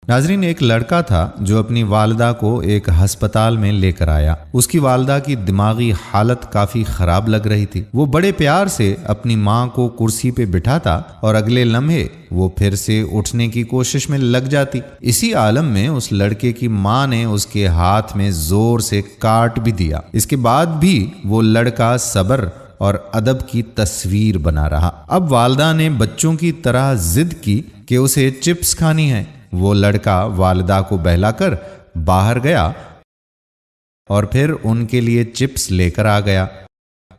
ناظرین، ایک لڑکا تھا جو اپنی والدہ کو ایک ہسپتال میں لے کر آیا۔ اس کی والدہ کی دماغی حالت کافی خراب لگ رہی تھی۔ وہ بڑے پیار سے اپنی ماں کو کرسی پہ بٹھاتا اور اگلے لمحے وہ پھر سے اٹھنے کی کوشش میں لگ جاتی۔ اسی عالم میں اس لڑکے کی ماں نے اس کے ہاتھ میں زور سے کاٹ بھی دیا۔ اس کے بعد بھی وہ لڑکا صبر اور ادب کی تصویر بنا رہا۔ اب والدہ نے بچوں کی طرح ضد کی کہ اسے چپس کھانی ہے۔ وہ لڑکا والدہ کو بہلا کر باہر گیا اور پھر ان کے لیے چپس لے کر آ گیا۔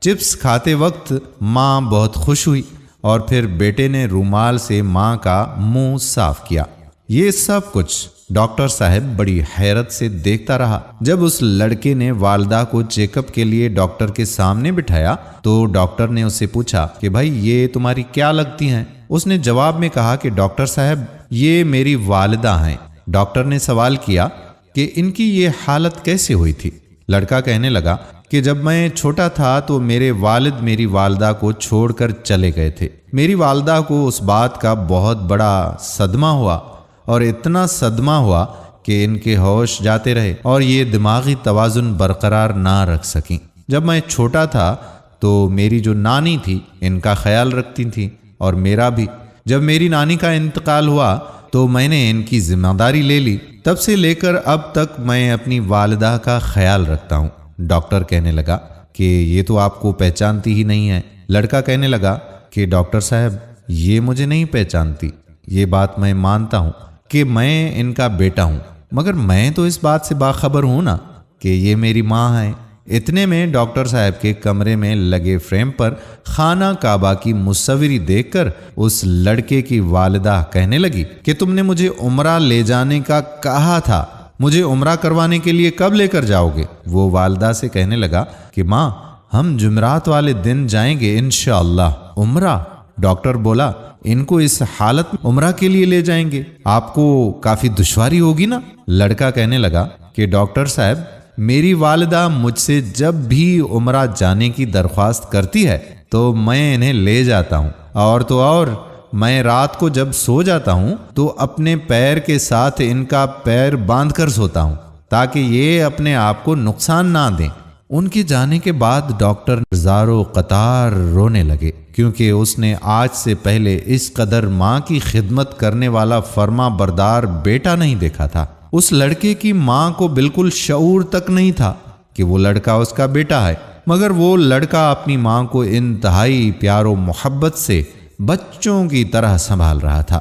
چپس کھاتے وقت ماں بہت خوش ہوئی اور پھر بیٹے نے رومال سے ماں کا منہ صاف کیا۔ یہ سب کچھ ڈاکٹر صاحب بڑی حیرت سے دیکھتا رہا۔ جب اس لڑکے نے والدہ کو چیک اپ کے لیے ڈاکٹر کے سامنے بٹھایا تو ڈاکٹر نے اس سے پوچھا کہ بھائی یہ تمہاری کیا لگتی ہیں؟ اس نے جواب میں کہا کہ ڈاکٹر صاحب یہ میری والدہ ہیں۔ ڈاکٹر نے سوال کیا کہ ان کی یہ حالت کیسے ہوئی تھی؟ لڑکا کہنے لگا کہ جب میں چھوٹا تھا تو میرے والد میری والدہ کو چھوڑ کر چلے گئے تھے۔ میری والدہ کو اس بات کا بہت بڑا صدمہ ہوا اور اتنا صدمہ ہوا کہ ان کے ہوش جاتے رہے اور یہ دماغی توازن برقرار نہ رکھ سکیں۔ جب میں چھوٹا تھا تو میری جو نانی تھی ان کا خیال رکھتی تھی اور میرا بھی۔ جب میری نانی کا انتقال ہوا تو میں نے ان کی ذمہ داری لے لی۔ تب سے لے کر اب تک میں اپنی والدہ کا خیال رکھتا ہوں۔ ڈاکٹر کہنے لگا کہ یہ تو آپ کو پہچانتی ہی نہیں ہے۔ لڑکا کہنے لگا کہ ڈاکٹر صاحب یہ مجھے نہیں پہچانتی۔ یہ بات میں مانتا ہوں کہ میں ان کا بیٹا ہوں، مگر میں تو اس بات سے باخبر ہوں نا کہ یہ میری ماں ہے۔ اتنے میں ڈاکٹر صاحب کے کمرے میں لگے فریم پر خانہ کعبہ کی مصوری دیکھ کر اس لڑکے کی والدہ کہنے لگی کہ تم نے مجھے عمرہ لے جانے کا کہا تھا، مجھے عمرہ کروانے کے لیے کب لے کر جاؤ گے؟ وہ والدہ سے کہنے لگا کہ ماں ہم جمعرات والے دن جائیں گے انشاءاللہ عمرہ۔ ڈاکٹر بولا ان کو اس حالت میں عمرہ کے لیے لے جائیں گے، آپ کو کافی دشواری ہوگی نا؟ لڑکا کہنے لگا کہ ڈاکٹر صاحب میری والدہ مجھ سے جب بھی عمرہ جانے کی درخواست کرتی ہے تو میں انہیں لے جاتا ہوں، اور تو اور میں رات کو جب سو جاتا ہوں تو اپنے پیر کے ساتھ ان کا پیر باندھ کر سوتا ہوں تاکہ یہ اپنے آپ کو نقصان نہ دیں۔ ان کے جانے کے بعد ڈاکٹر زارو قطار رونے لگے، کیونکہ اس نے آج سے پہلے اس قدر ماں کی خدمت کرنے والا فرما بردار بیٹا نہیں دیکھا تھا۔ اس لڑکے کی ماں کو بالکل شعور تک نہیں تھا کہ وہ لڑکا اس کا بیٹا ہے، مگر وہ لڑکا اپنی ماں کو انتہائی پیار و محبت سے بچوں کی طرح سنبھال رہا تھا۔